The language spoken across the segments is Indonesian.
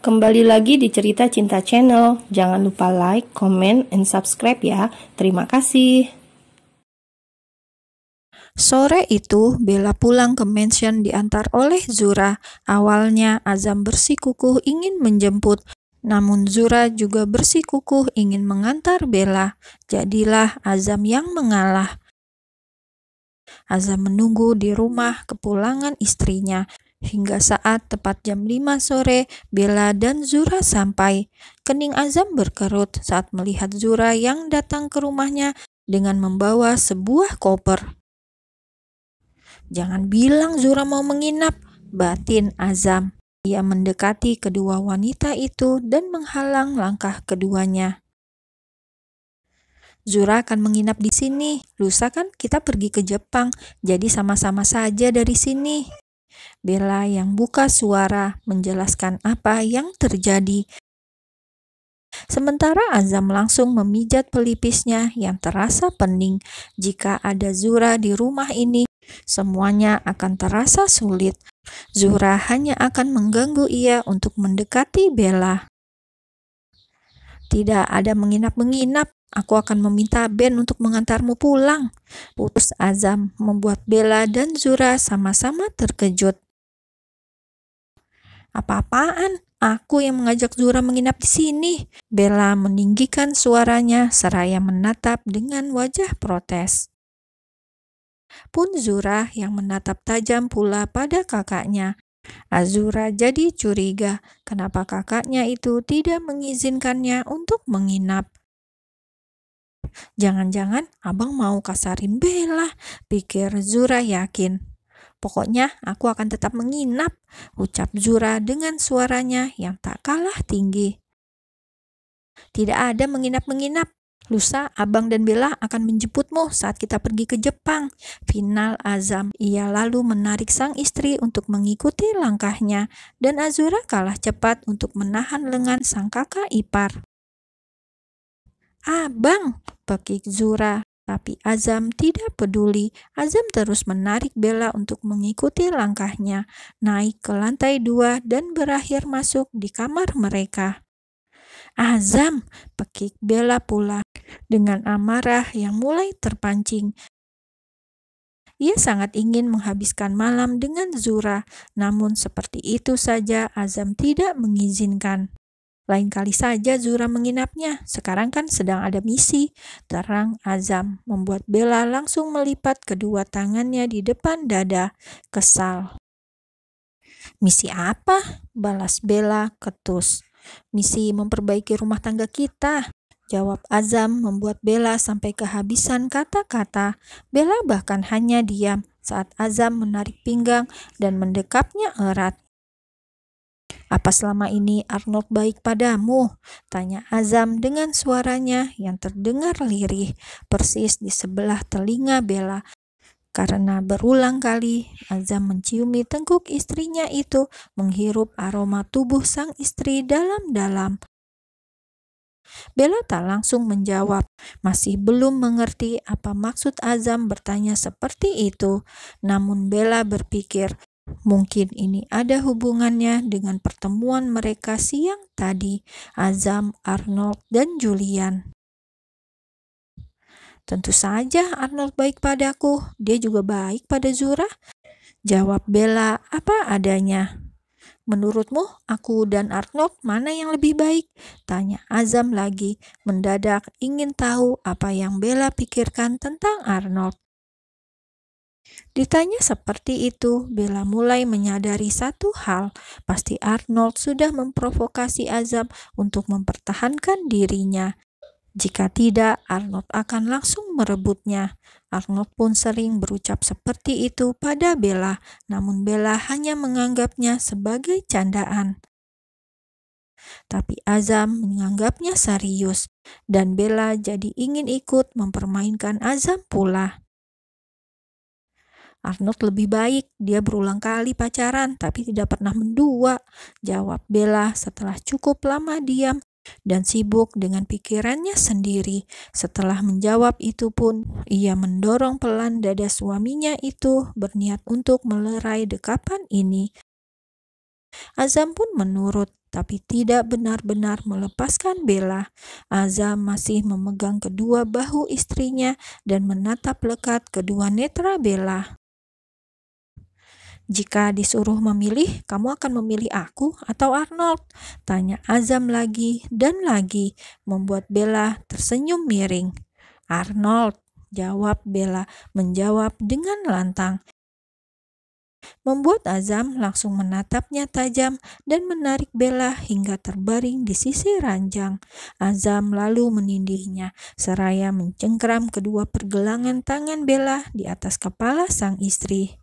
Kembali lagi di Cerita Cinta Channel. Jangan lupa like, comment, and subscribe ya. Terima kasih. Sore itu, Bella pulang ke mansion diantar oleh Zura. Awalnya, Azam bersikukuh ingin menjemput. Namun Zura juga bersikukuh ingin mengantar Bella. Jadilah Azam yang mengalah. Azam menunggu di rumah kepulangan istrinya. Hingga saat tepat jam 5 sore, Bella dan Zura sampai. Kening Azam berkerut saat melihat Zura yang datang ke rumahnya dengan membawa sebuah koper. "Jangan bilang Zura mau menginap," batin Azam. Ia mendekati kedua wanita itu dan menghalang langkah keduanya. "Zura akan menginap di sini. Lusa kan kita pergi ke Jepang, jadi sama-sama saja dari sini." Bella yang buka suara menjelaskan apa yang terjadi. Sementara Azam langsung memijat pelipisnya yang terasa pening. Jika ada Zura di rumah ini, semuanya akan terasa sulit. Zura hanya akan mengganggu ia untuk mendekati Bella. "Tidak ada menginap-menginap. Aku akan meminta Ben untuk mengantarmu pulang," putus Azam, membuat Bella dan Zura sama-sama terkejut. "Apa-apaan? Aku yang mengajak Zura menginap di sini." Bella meninggikan suaranya seraya menatap dengan wajah protes. Pun Zura yang menatap tajam pula pada kakaknya. Azura jadi curiga kenapa kakaknya itu tidak mengizinkannya untuk menginap. "Jangan-jangan abang mau kasarin Bella," pikir Zura yakin. "Pokoknya aku akan tetap menginap," ucap Zura dengan suaranya yang tak kalah tinggi. "Tidak ada menginap-menginap. Lusa abang dan Bella akan menjemputmu saat kita pergi ke Jepang," final Azam. Ia lalu menarik sang istri untuk mengikuti langkahnya, dan Azura kalah cepat untuk menahan lengan sang kakak ipar. "Abang," pekik Zura. Tapi Azam tidak peduli. Azam terus menarik Bella untuk mengikuti langkahnya, naik ke lantai 2 dan berakhir masuk di kamar mereka. "Azam," pekik Bella pula dengan amarah yang mulai terpancing. Ia sangat ingin menghabiskan malam dengan Zura, namun seperti itu saja Azam tidak mengizinkan. "Lain kali saja Zura menginapnya, sekarang kan sedang ada misi," terang Azam, membuat Bella langsung melipat kedua tangannya di depan dada, kesal. "Misi apa?" balas Bella ketus. "Misi memperbaiki rumah tangga kita," jawab Azam, membuat Bella sampai kehabisan kata-kata. Bella bahkan hanya diam saat Azam menarik pinggang dan mendekapnya erat. "Apa selama ini Arnold baik padamu?" tanya Azam dengan suaranya yang terdengar lirih, persis di sebelah telinga Bella. Karena berulang kali Azam menciumi tengkuk istrinya itu, menghirup aroma tubuh sang istri dalam-dalam. Bella tak langsung menjawab, masih belum mengerti apa maksud Azam bertanya seperti itu. Namun Bella berpikir, mungkin ini ada hubungannya dengan pertemuan mereka siang tadi, Azam, Arnold, dan Julian. "Tentu saja Arnold baik padaku, dia juga baik pada Zura," jawab Bella apa adanya. "Menurutmu, aku dan Arnold mana yang lebih baik?" tanya Azam lagi, mendadak ingin tahu apa yang Bella pikirkan tentang Arnold. Ditanya seperti itu, Bella mulai menyadari satu hal, pasti Arnold sudah memprovokasi Azam untuk mempertahankan dirinya. Jika tidak, Arnold akan langsung merebutnya. Arnold pun sering berucap seperti itu pada Bella, namun Bella hanya menganggapnya sebagai candaan. Tapi Azam menganggapnya serius, dan Bella jadi ingin ikut mempermainkan Azam pula. "Arnold lebih baik, dia berulang kali pacaran tapi tidak pernah mendua," jawab Bella setelah cukup lama diam dan sibuk dengan pikirannya sendiri. Setelah menjawab itu pun, ia mendorong pelan dada suaminya itu, berniat untuk melerai dekapan ini. Azam pun menurut, tapi tidak benar-benar melepaskan Bella. Azam masih memegang kedua bahu istrinya dan menatap lekat kedua netra Bella. "Jika disuruh memilih, kamu akan memilih aku atau Arnold?" tanya Azam lagi dan lagi, membuat Bella tersenyum miring. "Arnold," jawab Bella, menjawab dengan lantang. Membuat Azam langsung menatapnya tajam dan menarik Bella hingga terbaring di sisi ranjang. Azam lalu menindihnya, seraya mencengkram kedua pergelangan tangan Bella di atas kepala sang istri.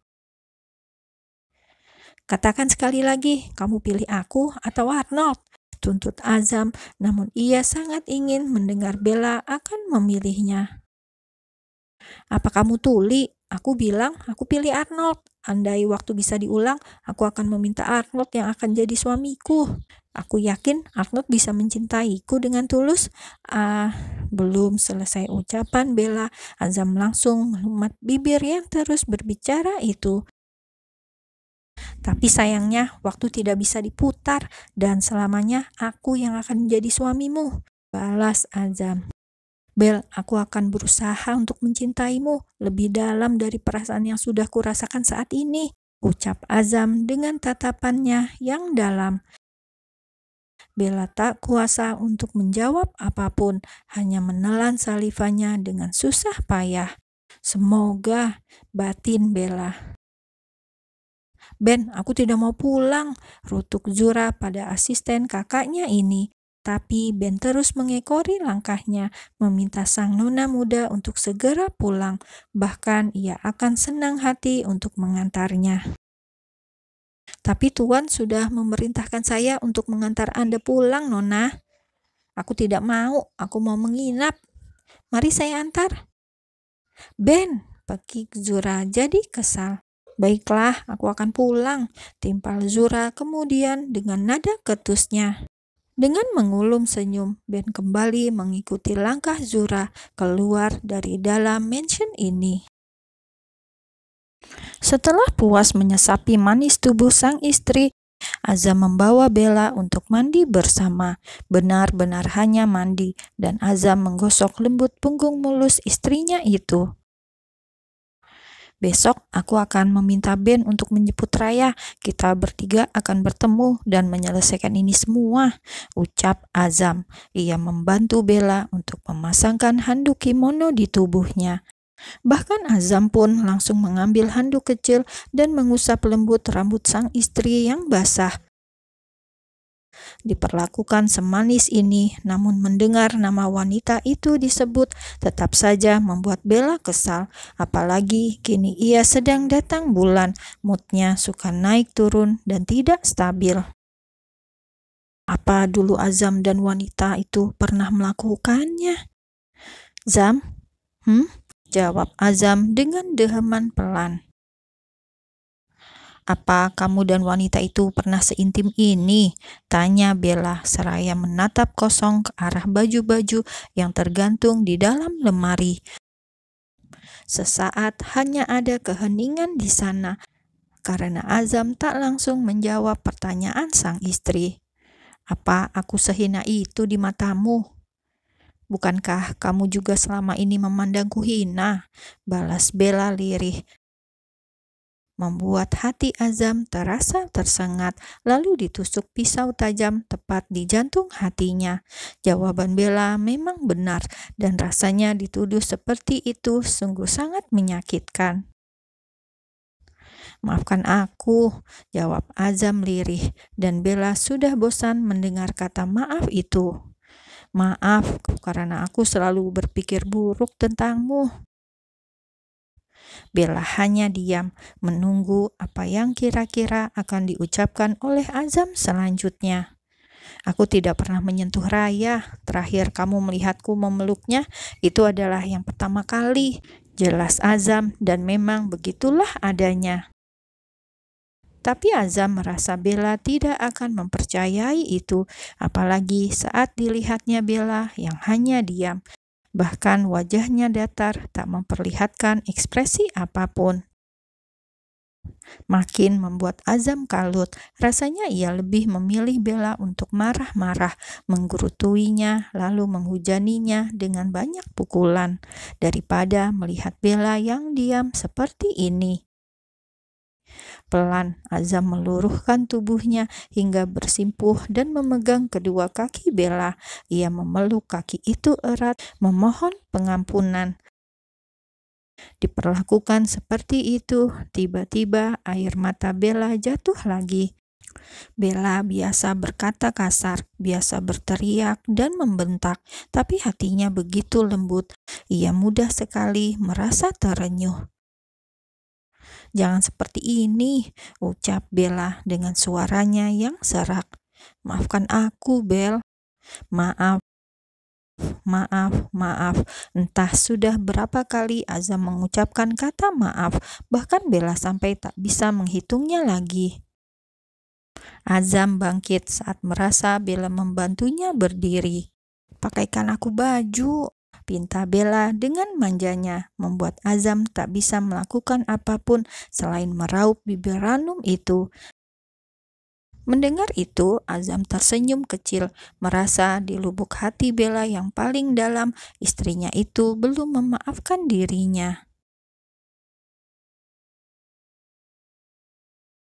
"Katakan sekali lagi, kamu pilih aku atau Arnold?" tuntut Azam, namun ia sangat ingin mendengar Bella akan memilihnya. "Apa kamu tuli? Aku bilang aku pilih Arnold. Andai waktu bisa diulang, aku akan meminta Arnold yang akan jadi suamiku. Aku yakin Arnold bisa mencintaiku dengan tulus." Belum selesai ucapan Bella, Azam langsung melumat bibir yang terus berbicara itu. "Tapi sayangnya waktu tidak bisa diputar dan selamanya aku yang akan menjadi suamimu," balas Azam. "Bel, aku akan berusaha untuk mencintaimu lebih dalam dari perasaan yang sudah kurasakan saat ini," ucap Azam dengan tatapannya yang dalam. Bella tak kuasa untuk menjawab apapun, hanya menelan salivanya dengan susah payah. "Semoga," batin Bella. "Ben, aku tidak mau pulang," rutuk Zura pada asisten kakaknya ini. Tapi Ben terus mengekori langkahnya, meminta sang nona muda untuk segera pulang. Bahkan ia akan senang hati untuk mengantarnya. "Tapi Tuan sudah memerintahkan saya untuk mengantar Anda pulang, Nona." "Aku tidak mau, aku mau menginap. Mari saya antar." "Ben," pekik Zura jadi kesal. "Baiklah, aku akan pulang," timpal Zura kemudian dengan nada ketusnya. Dengan mengulum senyum, Ben kembali mengikuti langkah Zura keluar dari dalam mansion ini. Setelah puas menyesapi manis tubuh sang istri, Azam membawa Bella untuk mandi bersama. Benar-benar hanya mandi, dan Azam menggosok lembut punggung mulus istrinya itu. "Besok aku akan meminta Ben untuk menjemput Raya. Kita bertiga akan bertemu dan menyelesaikan ini semua," ucap Azam. Ia membantu Bella untuk memasangkan handuk kimono di tubuhnya. Bahkan Azam pun langsung mengambil handuk kecil dan mengusap lembut rambut sang istri yang basah. Diperlakukan semanis ini, namun mendengar nama wanita itu disebut tetap saja membuat Bella kesal. Apalagi kini ia sedang datang bulan, moodnya suka naik turun dan tidak stabil. Apa dulu Azam dan wanita itu pernah melakukannya? "Zam? Jawab Azam dengan deheman pelan. "Apa kamu dan wanita itu pernah seintim ini?" tanya Bella seraya menatap kosong ke arah baju-baju yang tergantung di dalam lemari. Sesaat hanya ada keheningan di sana, karena Azam tak langsung menjawab pertanyaan sang istri. "Apa aku sehina itu di matamu? Bukankah kamu juga selama ini memandangku hina?" balas Bella lirih. Membuat hati Azam terasa tersengat, lalu ditusuk pisau tajam tepat di jantung hatinya. Jawaban Bella memang benar, dan rasanya dituduh seperti itu sungguh sangat menyakitkan. "Maafkan aku," jawab Azam lirih, dan Bella sudah bosan mendengar kata maaf itu. "Maaf, karena aku selalu berpikir buruk tentangmu." Bella hanya diam, menunggu apa yang kira-kira akan diucapkan oleh Azam selanjutnya. "Aku tidak pernah menyentuh Raya. Terakhir kamu melihatku memeluknya, itu adalah yang pertama kali," jelas Azam, dan memang begitulah adanya. Tapi Azam merasa Bella tidak akan mempercayai itu, apalagi saat dilihatnya Bella yang hanya diam. Bahkan wajahnya datar, tak memperlihatkan ekspresi apapun. Makin membuat Azam kalut. Rasanya ia lebih memilih Bella untuk marah-marah, menggerutuinya, lalu menghujaninya dengan banyak pukulan, daripada melihat Bella yang diam seperti ini. Pelan, Azam meluruhkan tubuhnya hingga bersimpuh dan memegang kedua kaki Bella. Ia memeluk kaki itu erat, memohon pengampunan. Diperlakukan seperti itu, tiba-tiba air mata Bella jatuh lagi. Bella biasa berkata kasar, biasa berteriak dan membentak, tapi hatinya begitu lembut. Ia mudah sekali merasa terenyuh. "Jangan seperti ini," ucap Bella dengan suaranya yang serak. "Maafkan aku, Bel." "Maaf, maaf." Entah sudah berapa kali Azam mengucapkan kata maaf, bahkan Bella sampai tak bisa menghitungnya lagi. Azam bangkit saat merasa Bella membantunya berdiri. "Pakaikan aku baju," pinta Bella dengan manjanya, membuat Azam tak bisa melakukan apapun selain meraup bibir ranum itu. Mendengar itu, Azam tersenyum kecil, merasa di lubuk hati Bella yang paling dalam, istrinya itu belum memaafkan dirinya.